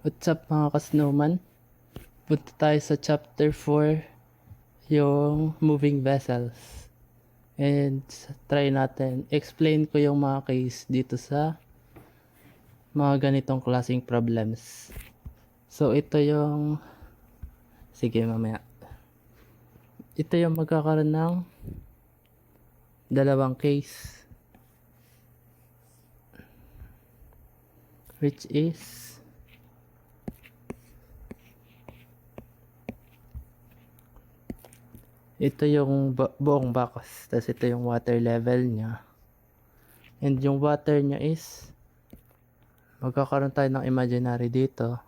What's up mga ka-snowman? Punta tayo sa chapter 4, yung moving vessels. And try natin, explain ko yung mga case dito sa mga ganitong klaseng problems. So ito yung, sige mamaya. Ito yung magkakaroon ng dalawang case. Which is, ito yung buong box. Tapos ito yung water level niya. And yung water niya is, magkakaroon tayo ng imaginary dito.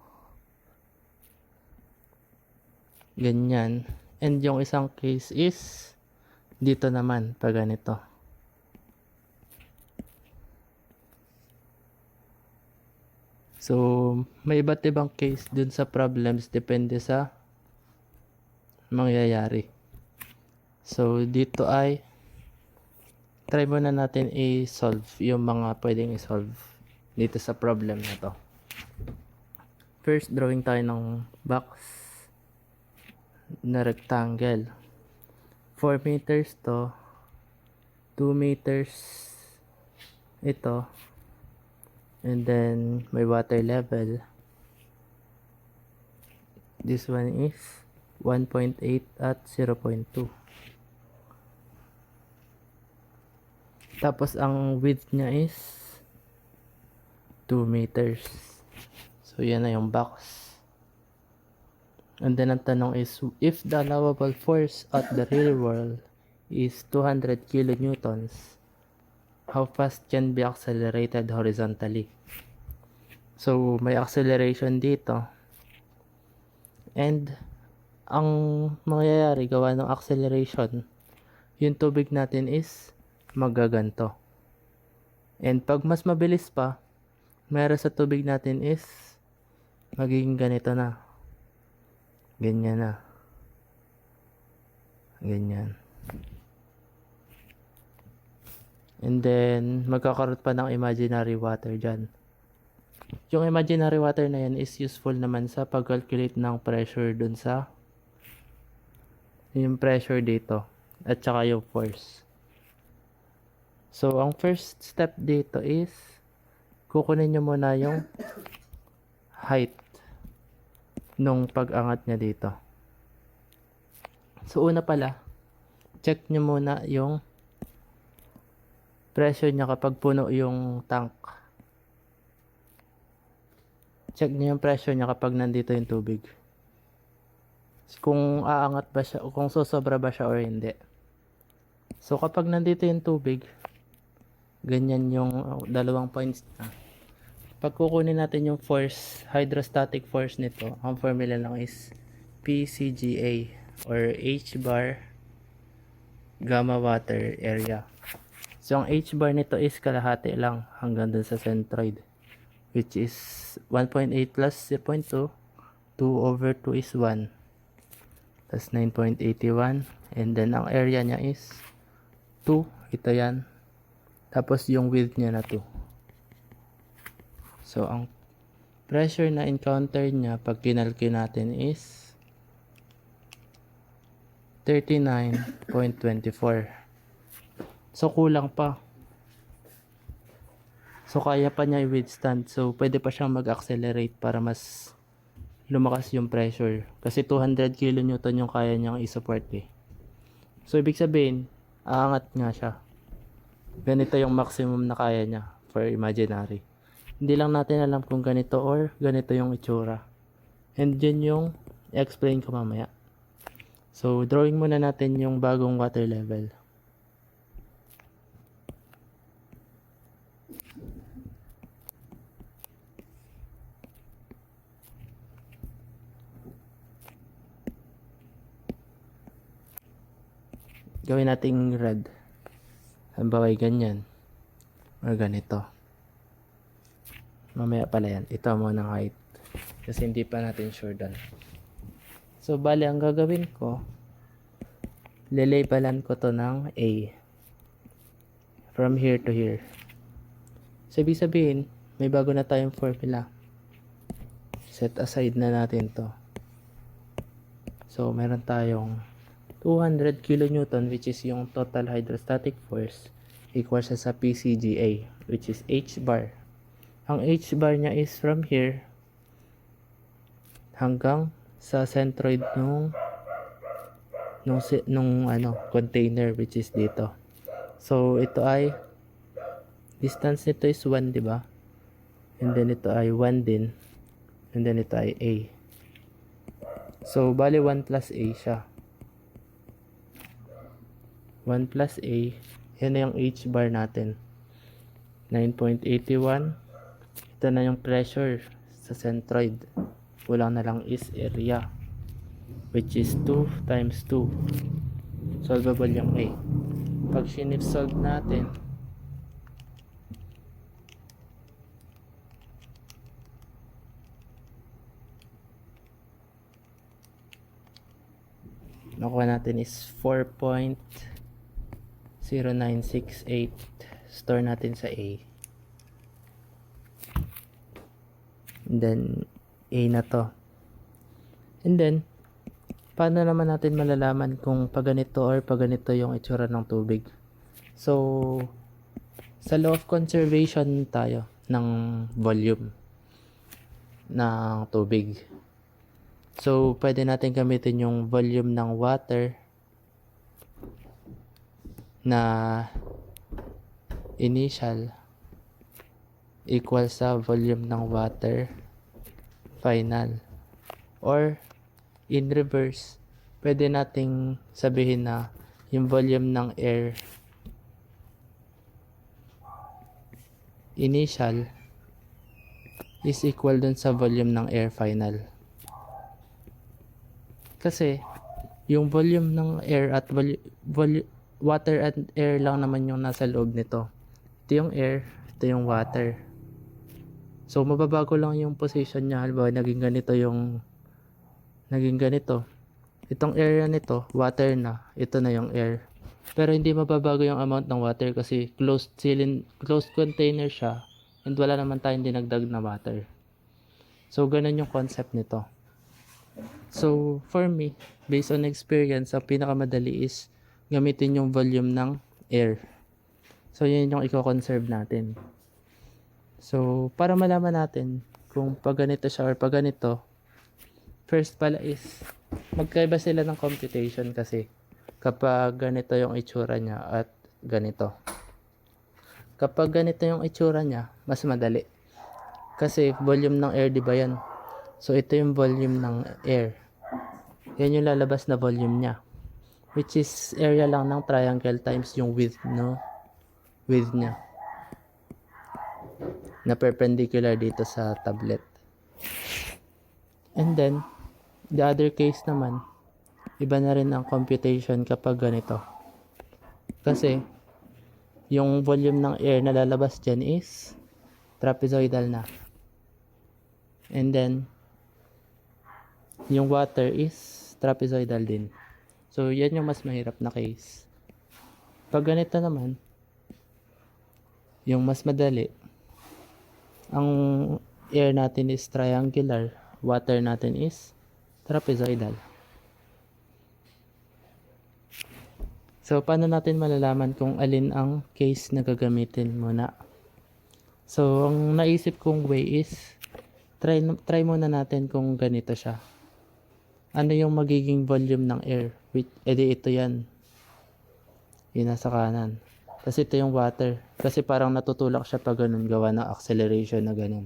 Ganyan. And yung isang case is, dito naman, pag ganito. So, may iba't ibang case dun sa problems, depende sa mangyayari. So, dito ay try muna natin i-solve yung mga pwedeng i-solve dito sa problem na to. First, drawing tayo ng box na rectangle. 4 meters to, 2 meters ito, and then may water level. This one is 1.8 at 0.2. Tapos ang width niya is 2 meters. So yan na yung box. And then ang tanong is, if the allowable force at the real world is 200 kilonewtons, how fast can be accelerated horizontally? So may acceleration dito. And ang mangyayari gawa ng acceleration, yung tubig natin is magaganto. And pag mas mabilis pa, meron sa tubig natin is magiging ganito na. Ganyan na. Ganyan. And then, magkakaroon pa ng imaginary water dyan. Yung imaginary water na yan is useful naman sa pag-calculate ng pressure dun sa yung pressure dito at saka yung force. So, ang first step dito is kukunin nyo muna yung height nung pag-angat niya dito. So, una pala, check nyo muna yung pressure niya kapag puno yung tank. Check nyo yung pressure niya kapag nandito yung tubig. Kung aangat ba siya o kung susobra ba siya or hindi. So, kapag nandito yung tubig, ganyan yung dalawang points na. Pag kukunin natin yung force, hydrostatic force nito, ang formula lang is PCGA or H bar gamma water area. So, ang H bar nito is kalahati lang hanggang dun sa centroid, which is 1.8 plus 0.2, 2 over 2 is 1. That's 9.81. And then, ang area niya is 2. Ito yan. Tapos, yung width niya na 2. So, ang pressure na encounter niya pag kinalki natin is 39.24. So, kulang pa. So, kaya pa niya i-withstand. So, pwede pa siyang mag-accelerate para mas lumakas yung pressure. Kasi 200 kN yung kaya niyang i-support eh. So, ibig sabihin, aangat nga siya. Ganito yung maximum na kaya niya for imaginary. Hindi lang natin alam kung ganito or ganito yung itsura. And yun yung explain ko mamaya. So, drawing muna natin yung bagong water level. Gawin nating red. Halimbawa ay ganyan. Or ganito. Mamaya pala yan. Ito muna ng height. Kasi hindi pa natin sure doon. So, bali ang gagawin ko, lalabelan ko to ng A. From here to here. So, ibig sabihin, may bago na tayong formula. set aside na natin to. So, meron tayong 200 kilonewton, which is yung total hydrostatic force, equals sa PCGA, which is H bar. Ang H bar niya is from here hanggang sa centroid nung container, which is dito. So, ito ay distance nito is 1, di ba? And then ito ay 1 din. And then ito ay A. So, bali 1 plus A siya. 1 plus A. Yan na yung H bar natin. 9.81. Ito na yung pressure sa centroid. Kulang na lang is area, which is 2 times 2. Solvable yung A. Pag sinip-solve natin, nakuha natin is 4.0968. Store natin sa A. And then, A na to. And then, paano naman natin malalaman kung paganito or paganito yung itsura ng tubig? So, sa law of conservation tayo ng volume ng tubig. So, pwede natin gamitin yung volume ng water na initial equal sa volume ng water final. Or, in reverse, pwede nating sabihin na yung volume ng air initial is equal dun sa volume ng air final. Kasi, yung volume ng air at water and air lang naman yung nasa loob nito. Ito yung air, ito yung water. So, mababago lang yung position niya. Halimbawa, naging ganito. Itong area nito, water na. Ito na yung air. Pero hindi mababago yung amount ng water kasi closed container siya. And wala naman tayong dinagdag na water. So, ganun yung concept nito. So, for me, based on experience, ang pinakamadali is gamitin yung volume ng air. So, yun yung i-conserve natin. So, para malaman natin kung pag ganito siya or pag ganito, first pala is magkaiba sila ng computation kasi kapag ganito yung itsura niya at ganito. Kapag ganito yung itsura niya, mas madali. Kasi volume ng air, di ba yan? So, ito yung volume ng air. Yan yung lalabas na volume niya. Which is area lang ng triangle times yung width, no? Width niya. Na perpendicular dito sa tablet. And then, the other case naman, iba na rin ang computation kapag ganito. Kasi, yung volume ng air na lalabas dyan is trapezoidal na. And then, yung water is trapezoidal din. So, yan yung mas mahirap na case. Pag ganito naman, yung mas madali, ang air natin is triangular, water natin is trapezoidal. So, paano natin malalaman kung alin ang case na gagamitin muna? So, ang naisip kong way is, try muna natin kung ganito siya. Ano yung magiging volume ng air? Edi ito yan. Yun nasa kanan. Kasi ito yung water. Kasi parang natutulak siya pag ganun, gawa ng acceleration na ganun.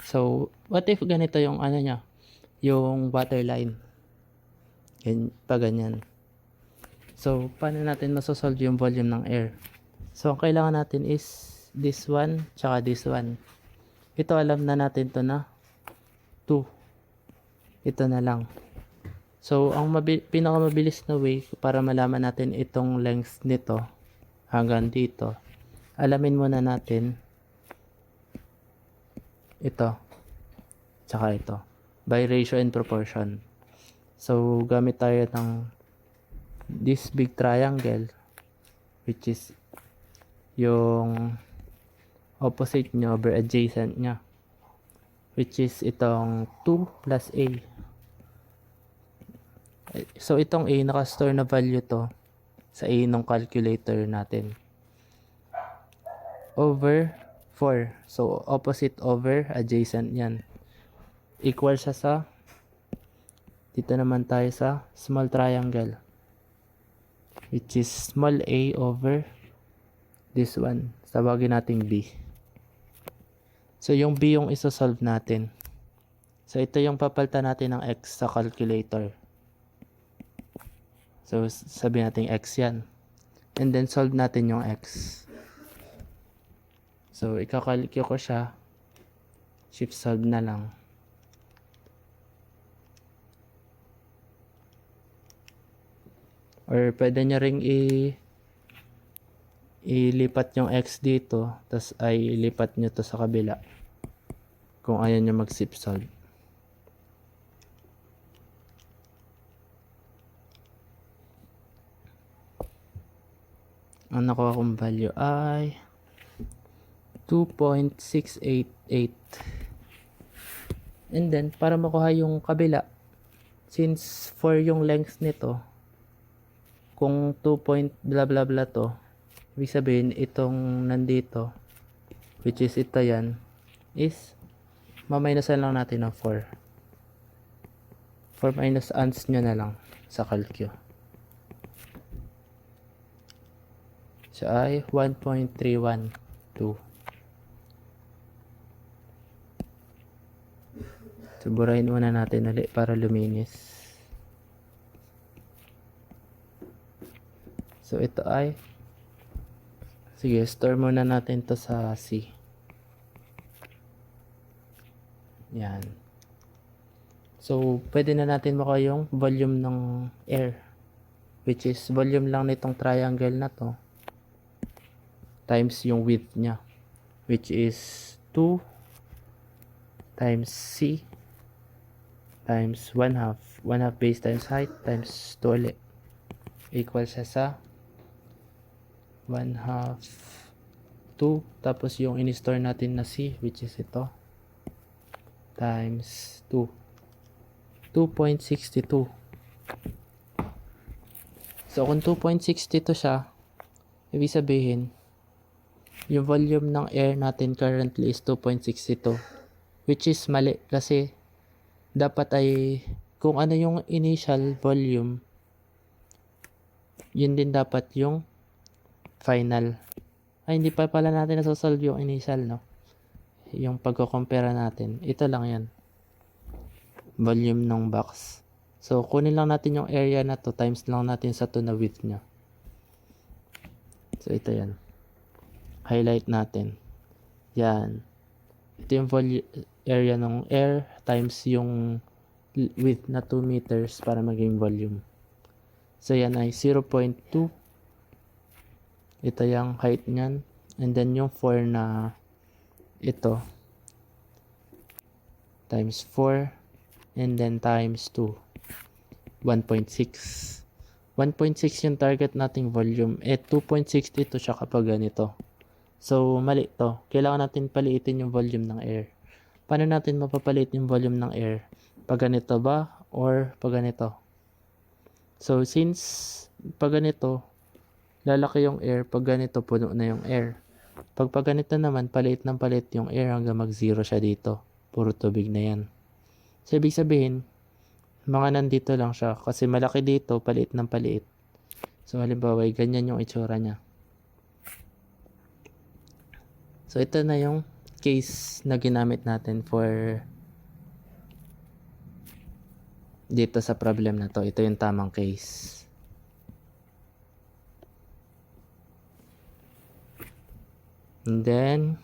So, what if ganito yung ano niya? Yung water line. Yan, pag ganyan. So, paano natin masosolve yung volume ng air? So, ang kailangan natin is this one, tsaka this one. Ito alam na natin to na 2. Ito na lang. So, ang pinakamabilis na way para malaman natin itong length nito hanggang dito, alamin muna natin ito tsaka ito by ratio and proportion. So, gamit tayo ng this big triangle, which is yung opposite nyo over adjacent nya, which is itong 2 plus A. So itong A, nakastore na value to sa A ng calculator natin. Over 4. So opposite over adjacent yan. Equal siya sa, dito naman tayo sa small triangle, which is small a over this one. Tawagin nating B. So yung B yung isosolve natin. So ito yung papalitan natin ng X sa calculator. So sabi natin X yan. And then solve natin yung X. So ikakalkyo ko siya. Shift solve na lang. Or pwede nyo ring ilipat yung X dito, tas ay ilipat nyo to sa kabila kung ayaw nyo mag-shift solve. Ang nakuha kong value ay 2.688. And then para makuha yung kabila, since 4 yung length nito, kung 2 point blah blah blah to, ibig sabihin itong nandito, which is ito yan, is maminusan lang natin ng 4. 4 minus ans nyo na lang sa calcu. So ay 1.312. So burahin muna natin ulit para luminis. So ito ay, sige, store muna natin to sa C. Yan. So pwede na natin makuha yung volume ng air, which is volume lang nitong triangle na to times yung width nya, which is 2 times C times 1/2 base times height times 2 ulit, equal siya sa 1/2 2, tapos yung in-store natin na C, which is ito, times 2, 2.62. So kung 2.62 siya, ibig sabihin yung volume ng air natin currently is 2.62, which is mali kasi dapat ay kung ano yung initial volume, yun din dapat yung final. Ay, hindi pa pala natin nasosolve yung initial, no? Yung pagko-compare natin. Ito lang yan. Volume ng box. So, kunin lang natin yung area na to, times lang natin sa to na width nya. So, ito yan. Highlight natin. Yan. Ito yung area ng air times yung width na 2 meters para maging volume. So, yan ay 0.2. Ito yung height nyan. And then yung 4 na ito. Times 4. And then times 2. 1.6. 1.6 yung target nating volume. 2.62 siya kapag ganito. So, mali to. Kailangan natin paliitin yung volume ng air. Paano natin mapapalit yung volume ng air? Pag ganito ba? Or pag ganito? So, since pag ganito, lalaki yung air, pag ganito puno na yung air. Pag ganito naman, palit ng palit yung air hanggang mag-zero siya dito. Puro tubig na yan. So, ibig sabihin, mga nandito lang siya. Kasi malaki dito, palit ng palit. So, halimbawa, ganyan yung itsura niya. So, ito na yung case na ginamit natin for dito sa problem na to. Ito yung tamang case. And then,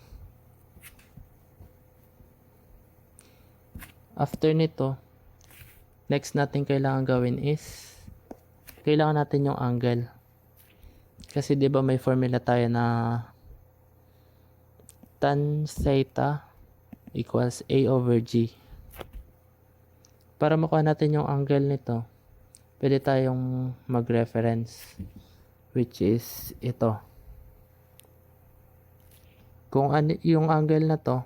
after nito, next natin kailangan gawin is, kailangan natin yung angle. Kasi di ba may formula tayo na tan theta equals A over G. Para makuha natin yung angle nito, pwede tayong mag-reference, which is ito. Kung ano yung angle na to,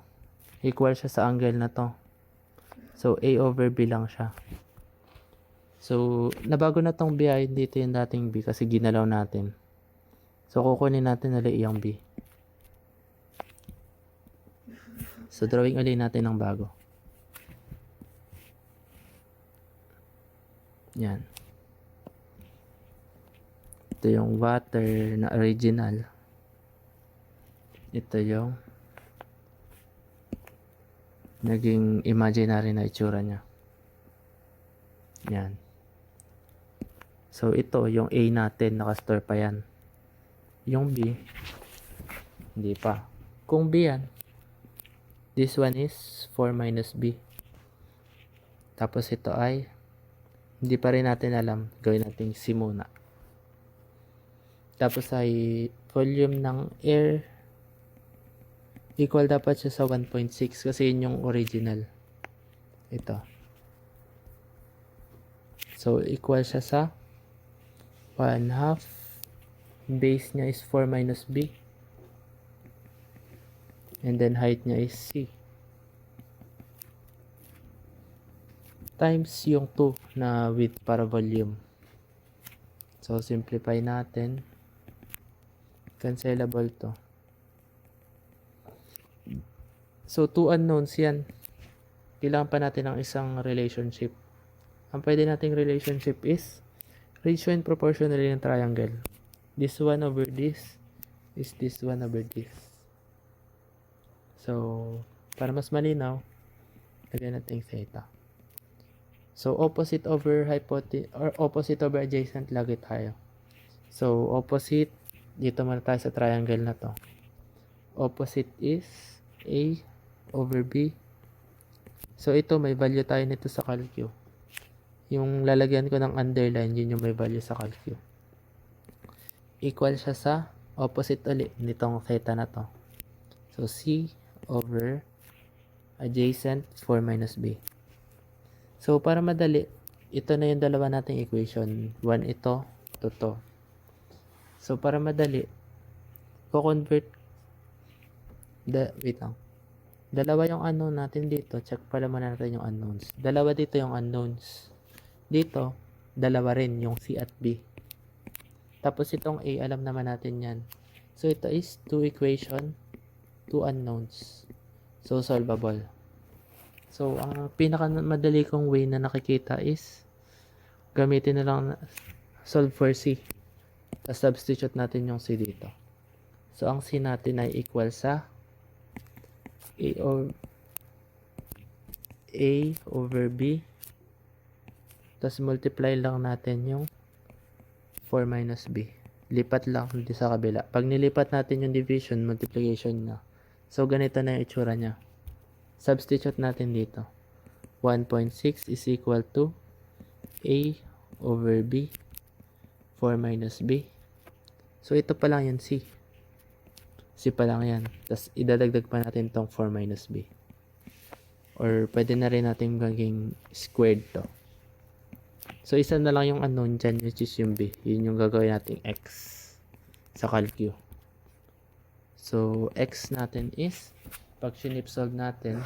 equal siya sa angle na to. So, A over B lang siya. So, nabago na tong B ay dito yung dating B kasi ginalaw natin. So, kukunin natin ulit yung B. So, drawing ulit natin ng bago. Yan. Ito yung water na original. Ito yung naging imaginary na itsura niya. Yan. So, ito, yung A natin, nakastore pa yan. Yung B, hindi pa. Kung B yan, this one is 4 minus B. Tapos ito ay, hindi pa rin natin alam. Gawin natin C muna. Tapos ay, volume ng air, equal dapat siya sa 1.6 kasi yun yung original. Ito. So, equal siya sa 1/2. Base niya is 4 minus B. And then height niya is C. Times yung 2 na width para volume. So, simplify natin. Cancelable to. So, 2 unknowns yan. Kailangan pa natin ng isang relationship. Ang pwede nating relationship is ratio and proportionally ng triangle. This one over this is this one over this. So, para mas malinaw, lagyan natin theta. So, opposite over hypotenuse or opposite over adjacent lagi tayo. So, opposite, dito muna tayo sa triangle na to. Opposite is A over B. So, ito may value tayo nito sa calcu. Yung lalagyan ko ng underline, yun yung may value sa calcu. Equal siya sa opposite ulit nitong theta na to. So, C over adjacent 4 minus B. So, para madali, ito na yung dalawa nating equation. 1 ito, to. So, para madali, ko-convert, wait lang. Dalawa yung unknown natin dito. Check pala muna natin yung unknowns. Dalawa dito yung unknowns. Dito, dalawa rin yung C at B. Tapos itong A, alam naman natin yan. So, ito is 2 equation, 2 unknowns. So, solvable. So, ang pinakamadali kong way na nakikita is gamitin na lang solve for C. Tapos substitute natin yung C dito. So, ang C natin ay equal sa A over B. Tapos multiply lang natin yung 4 minus B. Lipat lang dito sa kabila. Pag nilipat natin yung division, multiplication na. So, ganito na yung itsura niya. Substitute natin dito. 1.6 is equal to A over B 4 minus B. So, ito pa lang yan C. C pa lang yan. Tapos, idadagdag pa natin tong 4 minus B. Or, pwede na rin natin gaging squared to. So, isa na lang yung unknown dyan, which is yung B. Yun yung gagawin nating X sa calcu. So, X natin is, pag sinip solve natin,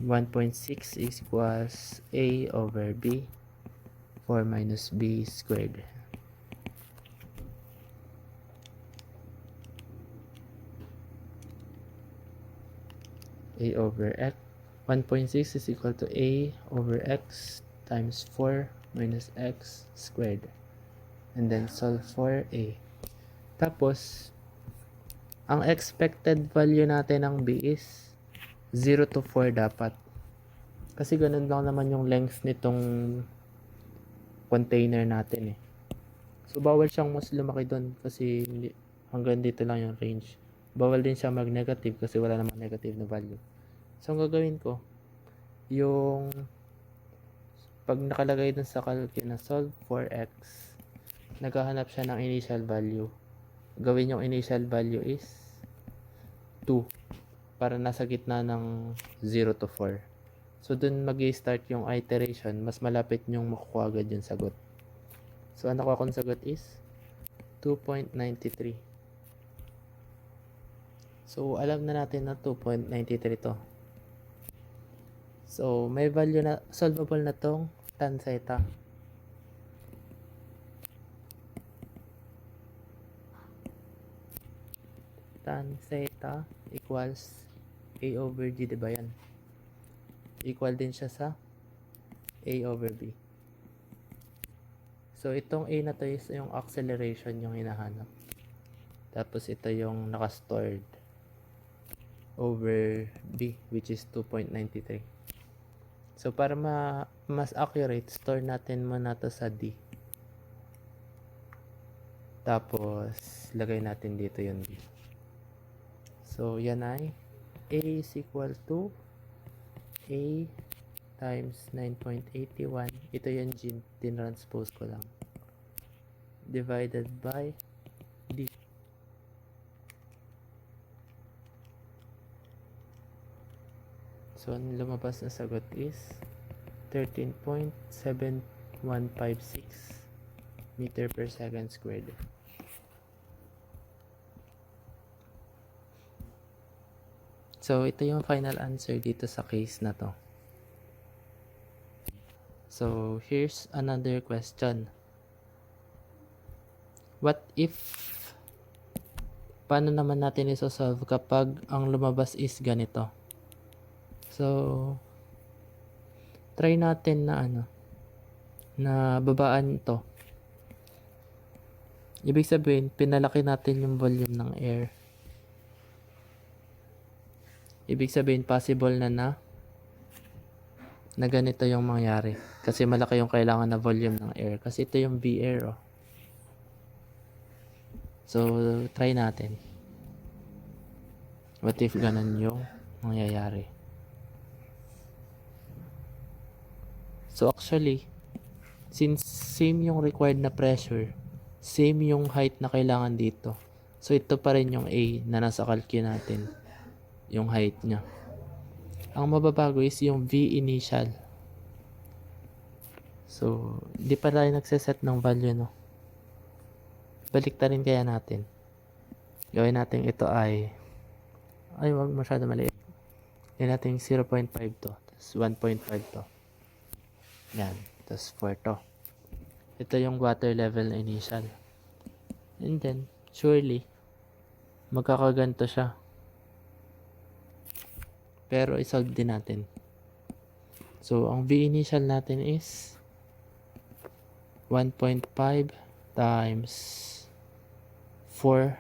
1.6 equals A over B 4 minus B squared. A over X. 1.6 is equal to A over X times 4 minus X squared. And then solve for A. Tapos, ang expected value natin ng B is 0 to 4 dapat. Kasi ganun lang naman yung length nitong container natin eh. So, bawal siyang mas lumaki doon kasi hanggang dito lang yung range. Bawal din siya mag-negative kasi wala namang negative na value. So, ang gagawin ko, yung pag nakalagay dun sa calculus na solve for X, naghahanap siya ng initial value. Gawin yung initial value is 2 para nasa gitna ng 0 to 4. So, dun mag-i-start yung iteration. Mas malapit yung makukuha agad yung sagot. So, ang nakuha kong sagot is 2.93. So, alam na natin na 2.93 to. So, may value na, solvable na tong tan theta. Tan theta equals A over G, diba yan? Equal din siya sa A over B. So, itong A na to is yung acceleration yung hinahanap. Tapos, ito yung naka-stored over B, which is 2.93. So, para mas accurate, store natin muna to sa D. Tapos, lagay natin dito yung D. So, yan ay A is equal to A times 9.81. Ito yung G, tinranspose ko lang. Divided by D. So, ang lumabas na sagot is 13.7156 meter per second squared. So, ito yung final answer dito sa case na to. So, here's another question. What if, paano naman natin isosolve kapag ang lumabas is ganito? So, try natin na na babaan to. Ibig sabihin, pinalaki natin yung volume ng air. Ibig sabihin, possible na ganito yung mangyari. Kasi malaki yung kailangan na volume ng air. Kasi ito yung V air, oh. So, try natin. What if ganun yung mangyayari? So, actually, since same yung required na pressure, same yung height na kailangan dito. So, ito pa rin yung A na nasa calcu natin. Yung height niya. Ang mababago is yung V initial. So, hindi pa tayo nagsiset ng value, no? Balik ta rin kaya natin. Gawin natin ito ay wag masyado maliit. Gawin natin 0.5 to. Tapos 1.5 to. Yan. Tapos 4 to. Ito yung water level na initial. And then, surely, magkakaganto siya. Pero isolve din natin. So, ang V initial natin is 1.5 times 4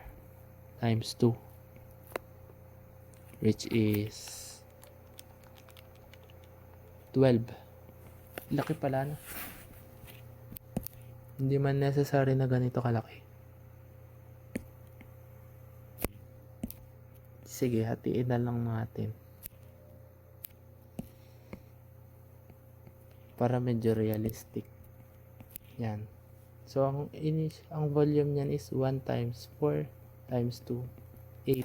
times 2, which is 12. Laki pala, no? Hindi man necessary na ganito kalaki. Sige, hatiin na lang natin. Para medyo realistic. Yan. So, ang volume niyan is 1 times 4 times 2, 8.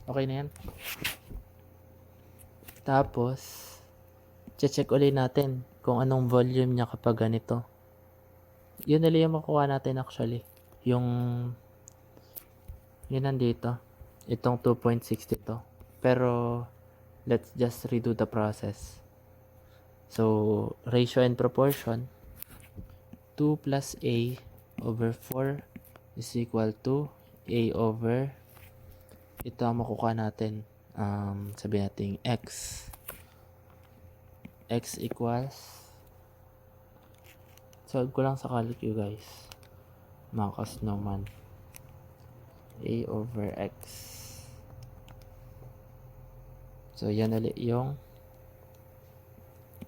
Okay na yan. Tapos, check ulit natin kung anong volume niya kapag ganito. Yun nila yung makuha natin actually. Yun nandito. Itong 2.62. Pero, let's just redo the process. So, ratio and proportion, 2 plus A over 4 is equal to A over, ito ang makukuha natin, sabihin natin X. X equals, solve ko lang sa calcu guys, makas naman, A over X. So, yan ulit yung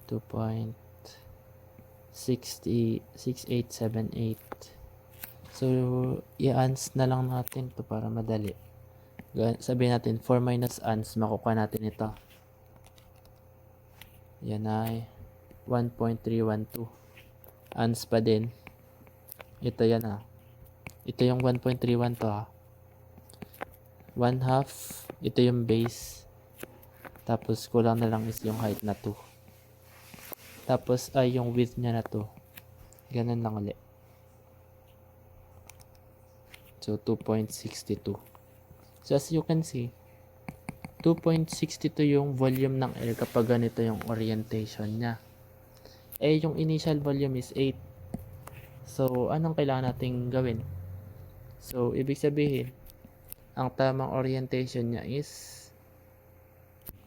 2.6878. So, i-ans na lang natin to para madali. Sabihin natin 4 minus ans, makukuha natin ito. Yan ay 1.312. Ans pa din. Ito yan Ito yung 1.31 to 1/2. Ito yung base. Tapos kulang na lang is yung height na 2. Tapos ay yung width niya na 2. Ganun lang ulit. So 2.62. So as you can see, 2.62 yung volume ng air kapag ganito yung orientation niya. Eh, yung initial volume is 8. So, anong kailangan nating gawin? So, ibig sabihin, ang tamang orientation niya is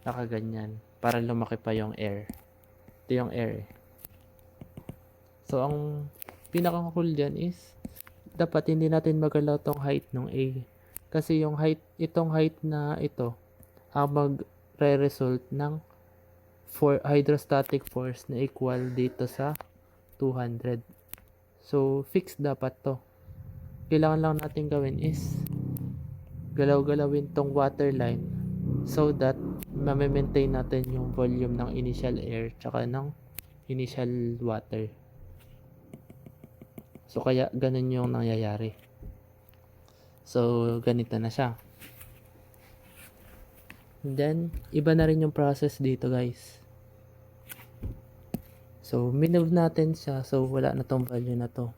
nakaganyan para lumaki pa yung air. Ito yung air. So, ang pinaka-cool dyan is dapat hindi natin magalaw tong height ng A. Kasi yung height, itong height na ito, ang magre-result ng hydrostatic force na equal dito sa 200. So, fixed dapat to. Kailangan lang natin gawin is galaw-galawin tong water line so that ma-maintain natin yung volume ng initial air tsaka ng initial water. So, kaya ganun yung nangyayari. So, ganito na siya. And then, iba na rin yung process dito, guys. So, minove natin siya. So, wala na tong value na to.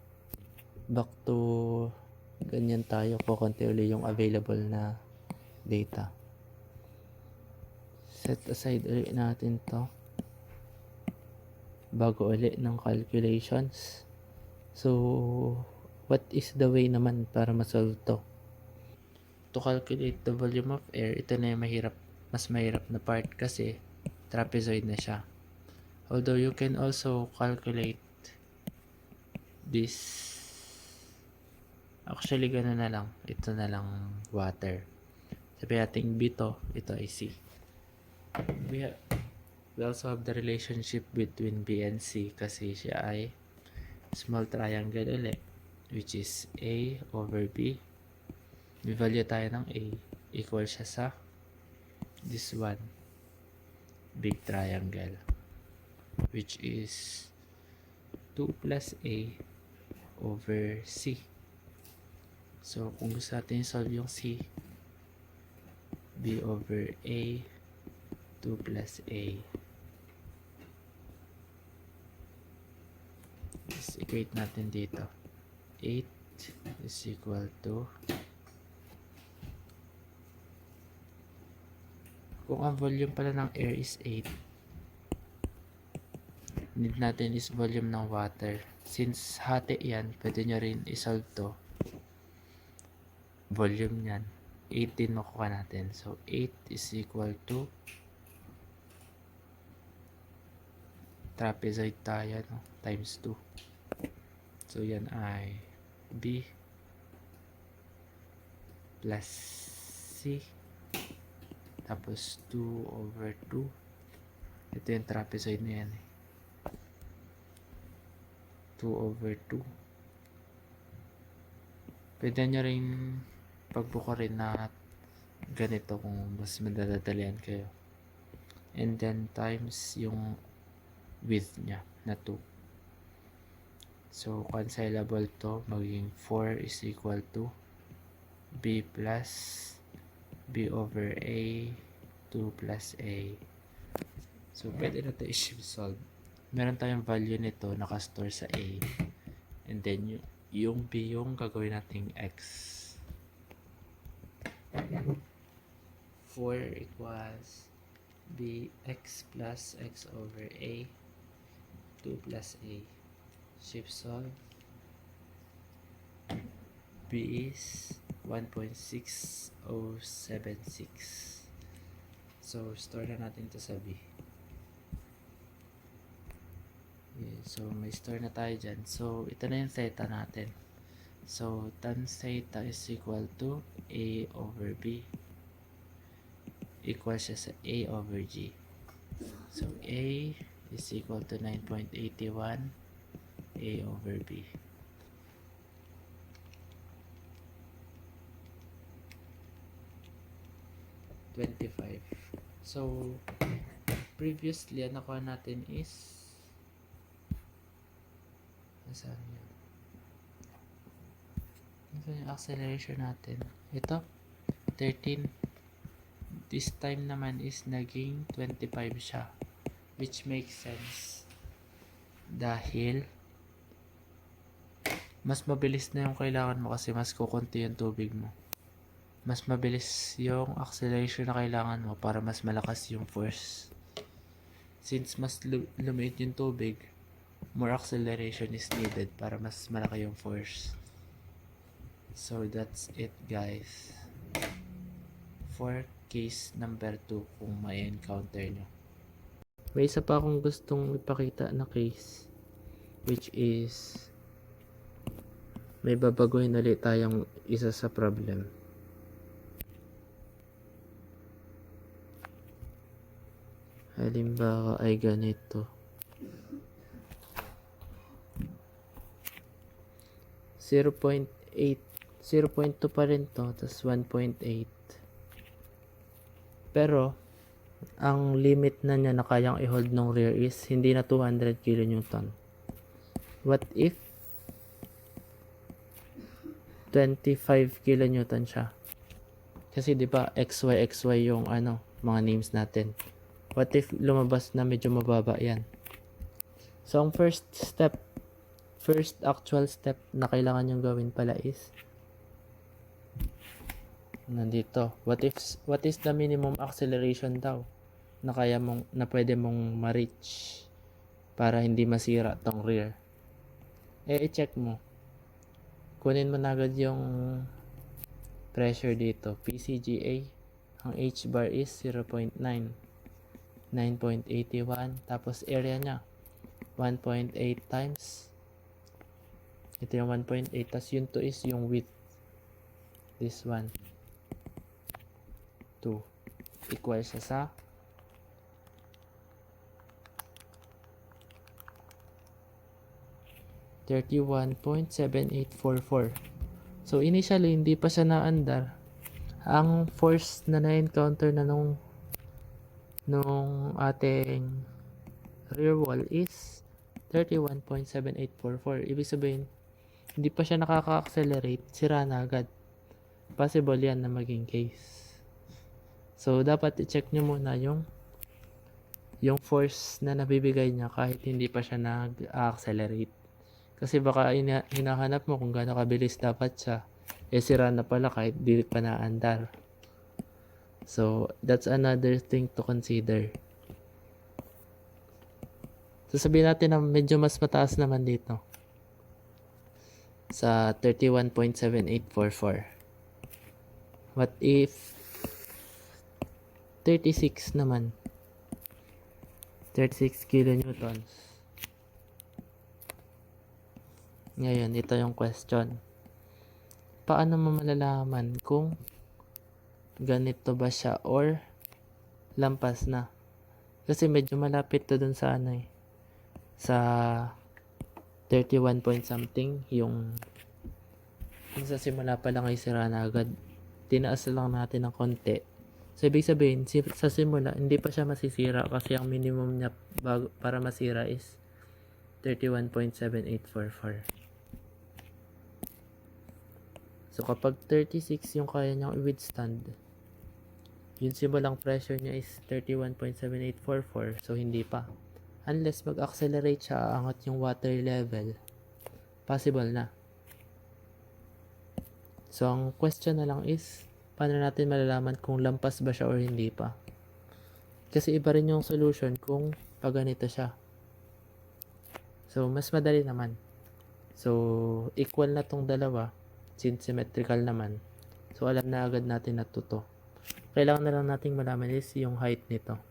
Back to ganyan tayo. Kukunti uli yung available na data. Set aside ulit natin to. Bago ulit ng calculations. So, what is the way naman para masolve to? To calculate the volume of air, ito na yung mas mahirap na part kasi trapezoid na siya. Although you can also calculate this. Actually, gano'n na lang. Ito na lang water. Sabi natin B to, ito ay C. We also have the relationship between B and C kasi siya ay small triangle ulit, which is A over B. May value tayo ng A. Equal siya sa this one. Big triangle. Which is 2 plus A over C. So, kung gusto natin solve yung C, B over A, 2 plus A. Let's equate natin dito. 8 is equal to, kung ang volume pala ng air is 8, need natin is volume ng water. Since hati yan, pwede nyo rin isolve to. Volume yan. 18 makuha natin. So, 8 is equal to, trapezoid tayo, no? Times 2. So, yan ay B plus C. Tapos, 2 over 2. Ito yung trapezoid na yan. 2 over 2. Pwede nyo rin pagbuko rin na ganito kung mas madadalian kayo. And then times yung width nya na 2. So, cancelable to. Magiging 4 is equal to B plus B over A 2 plus A. So, pwede na ito i-solve. Meron tayong value nito nakastore sa A. And then, yung B yung gagawin nating X. 4 equals Bx plus X over A 2 plus A. Shift solve. B is 1.6076. So, store na natin ito sa B. Okay, so, may store na tayo dyan. So, ito na yung theta natin. So, tan theta is equal to A over B. Equal siya sa A over G. So, A is equal to 9.81 A over B. $25. So, previously, ang nakuha natin is nasaan yun? Ito yung acceleration natin. Ito, 13. This time naman is naging 25 siya. Which makes sense. Dahil, mas mabilis na yung kailangan mo kasi mas kukunti yung tubig mo. mas mabilis yung acceleration na kailangan mo para mas malakas yung force. Since mas lumiit yung tubig, more acceleration is needed para mas malaki yung force. So that's it guys for case number 2 kung may encounter nyo. May isa pa akong gustong ipakita na case, which is may babaguhin ulit tayong isa sa problem. Halimbawa ay ganito. 0.8, 0.2 pa rin to, tapos 1.8. Pero, ang limit na niya na kayang i-hold ng rear is hindi na 200 kN. What if 25 kN siya? Kasi 'di ba XY yung mga names natin. What if lumabas na medyo mababa 'yan? So ang first actual step na kailangan nyong gawin pala is nandito. What is the minimum acceleration daw na pwede mong ma-reach para hindi masira tong rear? I-check mo. Kunin mo na agad yung pressure dito. PCGA, ang H bar is 0.9, 9.81, tapos area nya 1.8 times. Ito yung 1.8, tapos yun to is yung width. This one. 2. Equal siya sa 31.7844. So initially hindi pa siya naandar. Ang force na na-encounter na nung ating rear wall is 31.7844. Ibig sabihin hindi pa siya nakaka-accelerate, sira na agad. Possible yan na maging case. So dapat i-check nyo muna yung force na nabibigay niya kahit hindi pa siya nag-accelerate. Kasi baka hinahanap mo kung gaano kabilis dapat siya. Sira na pala kahit di pa naandar. So, that's another thing to consider. So, sabihin natin na medyo mas mataas naman dito. Sa 31.7844. What if 36 naman? 36 kilonewtons. Ngayon, ito yung question. Paano mo malalaman kung ganito ba siya or lampas na? Kasi medyo malapit to dun sa sa 31 point something, yung sa simula pa lang ay sira na agad. Tinaas lang natin ng konti. So, ibig sabihin, sa simula, hindi pa siya masisira kasi ang minimum niya para masira is 31.7844. So, kapag 36 yung kaya niyang i-withstand, yung simulang pressure niya is 31.7844, so hindi pa. Unless mag-accelerate siya, aangat yung water level, possible na. So, ang question na lang is, paano natin malalaman kung lampas ba siya or hindi pa? Kasi iba rin yung solution kung pag ganito siya. So, mas madali naman. So, equal na tong dalawa. Since symmetrical naman. So, alam na agad natin na to. Kailangan na lang nating malaman is yung height nito.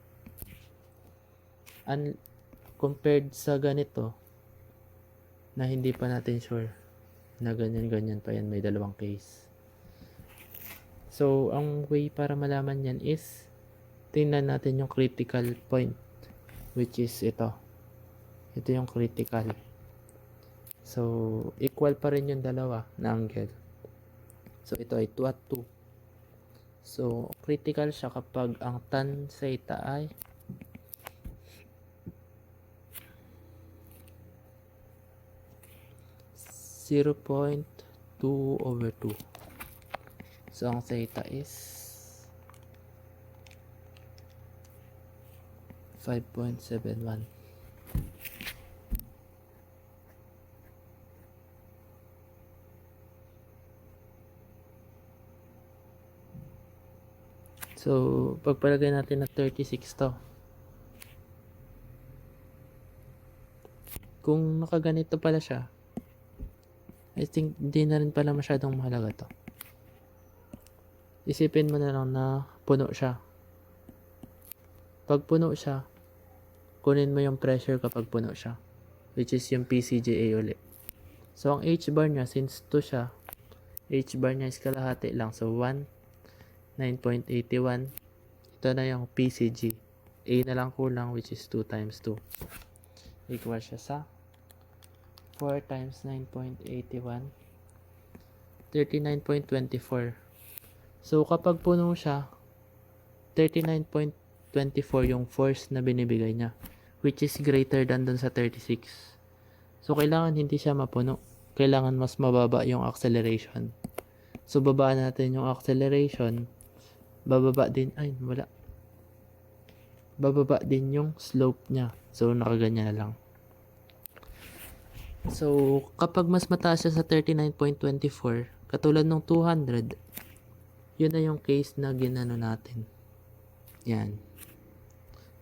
Compared sa ganito, na hindi pa natin sure na ganyan pa yan, may dalawang case. So, ang way para malaman yan is tingnan natin yung critical point, which is ito. Ito yung critical. So, equal pa rin yung dalawa na angle. So, ito ay 2 at 2. So, critical siya kapag ang tan theta ay 0.2/2. So, ang theta is 5.71. So, pagpalagay natin na 36 to. Kung nakaganito pala siya, I think hindi na rin pala masyadong mahalaga to. Isipin mo na lang na puno siya. Pag puno siya, kunin mo yung pressure kapag puno siya, which is yung PCGA ulit. So, ang H-bar niya, since 2 siya, H-bar niya is kalahati lang. So, 1, 9.81. Ito na yung PCG. A na lang kulang, which is 2 times 2. Equal siya sa 4 times 9.81, 39.24. So, kapag puno siya, 39.24 yung force na binibigay niya, which is greater than dun sa 36. So, kailangan hindi siya mapuno. Kailangan mas mababa yung acceleration. So, babaan natin yung acceleration. Bababa din yung slope niya. So, nakaganyan na lang. So, kapag mas mataas siya sa 39.24, katulad ng 200, yun na yung case na ginano natin. Yan.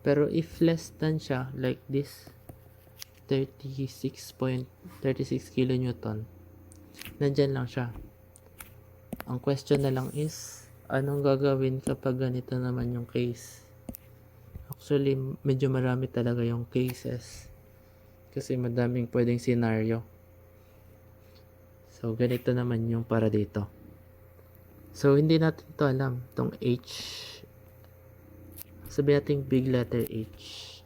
Pero if less than siya, like this, 36 kilonewton, nandyan lang siya. Ang question na lang is, anong gagawin kapag ganito naman yung case? Actually, medyo marami talaga yung cases. Kasi madaming pwedeng scenario. So, ganito naman yung para dito. So, hindi natin to alam. Itong H. Sabihin natin big letter H.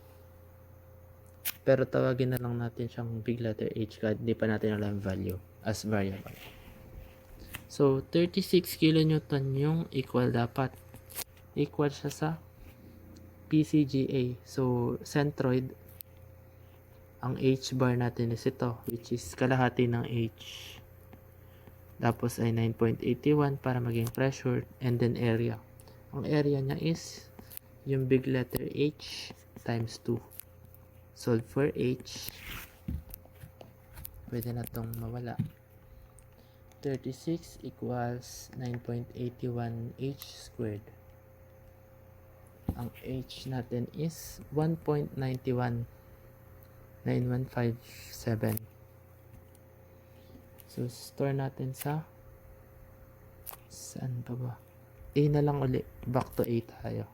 Pero tawagin na lang natin siyang big letter H kahit hindi pa natin alam value as variable. So, 36 kilonewton yung equal dapat. Equal siya sa PCGA. So, centroid. Ang H bar natin is ito, which is kalahati ng H. Tapos ay 9.81 para maging pressure, and then area. Ang area niya is yung big letter H times 2. Solve for H. Pwede na itong mawala. 36 equals 9.81 H squared. Ang H natin is 1.919157. So, store natin sa saan ba? A na lang ulit. Back to A tayo.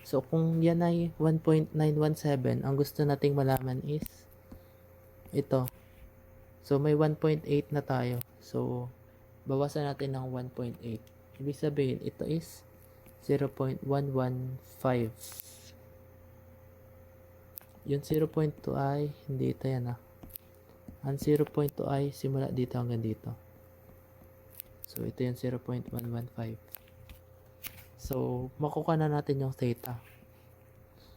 So, kung yan ay 1.917, ang gusto nating malaman is ito. So, may 1.8 na tayo. So, bawasan natin ng 1.8. Ibig sabihin, ito is 0.115. Yung 0.2 ay, hindi ito yan ah. Ang 0.2 ay simula dito hanggang dito. So, ito yung 0.115. So, makuha na natin yung theta.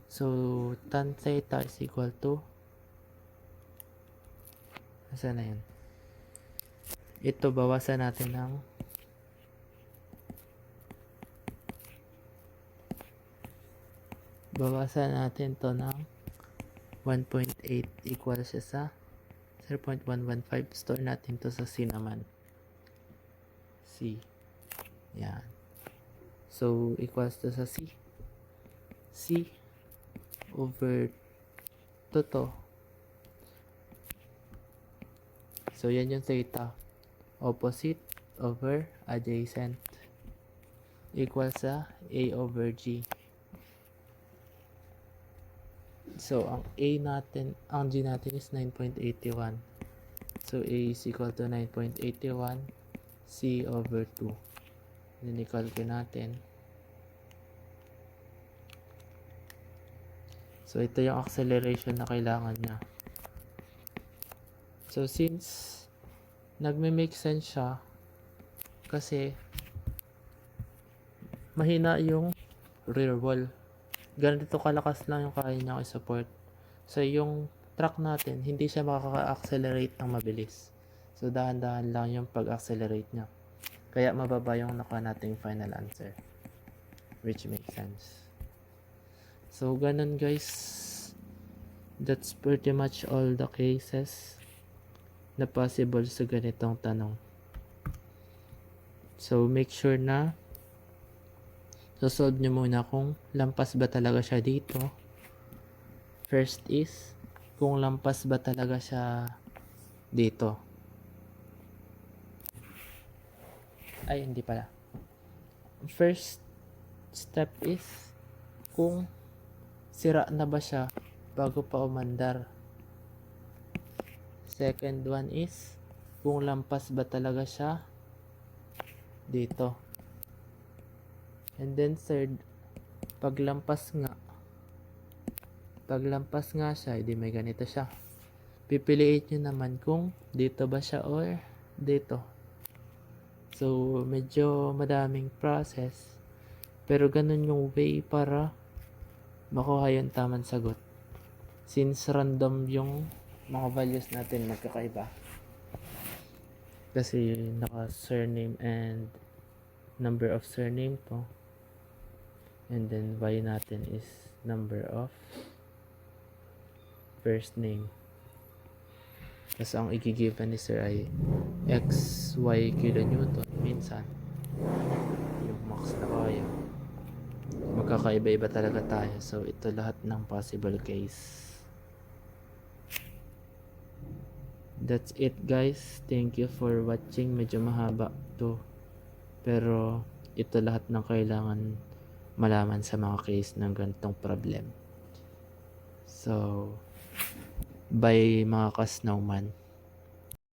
So, tan theta is equal to, saan na yun? Ito, bawasan natin ng to ng 1.8 equal siya sa 0.115. Store natin to sa C naman. C. Yan. So, equals to sa C. C over to. So, yan yung theta. Opposite over adjacent. Equals sa A over G. So, ang G natin is 9.81. So, A is equal to 9.81 C over 2. Then, i-calculate natin. So, ito yung acceleration na kailangan niya. So, since nagme-make sense siya, kasi mahina yung rear wall. Ganito kalakas lang yung kaya niya i-support. So, yung truck natin, hindi siya makaka-accelerate ng mabilis. So, dahan-dahan lang yung pag-accelerate niya. Kaya mababa yung nakuha nating final answer. Which makes sense. So, ganun guys. That's pretty much all the cases na possible sa ganitong tanong. So, make sure na So, solve nyo muna kung lampas ba talaga siya dito. First is, kung lampas ba talaga siya dito. Ay, hindi pala. First step is, kung sira na ba siya bago pa umandar. Second one is, kung lampas ba talaga siya dito. And then third, paglampas nga siya, edi may ganito siya. Pipiliin nyo naman kung dito ba siya or dito. So, medyo madaming process. Pero ganun yung way para makuha yung tamang sagot. Since random yung mga values natin magkakaiba. Kasi naka surname and number of surname to. And then y natin is number of first name. Tapos ang i-given ni sir ay xy kilonewton. Minsan, yung max na kaya. Magkakaiba-iba talaga tayo. So, ito lahat ng possible case. That's it guys. Thank you for watching. Medyo mahaba to. Pero, ito lahat ng kailangan malaman sa mga case ng ganitong problem. So, bye mga ka-snowman.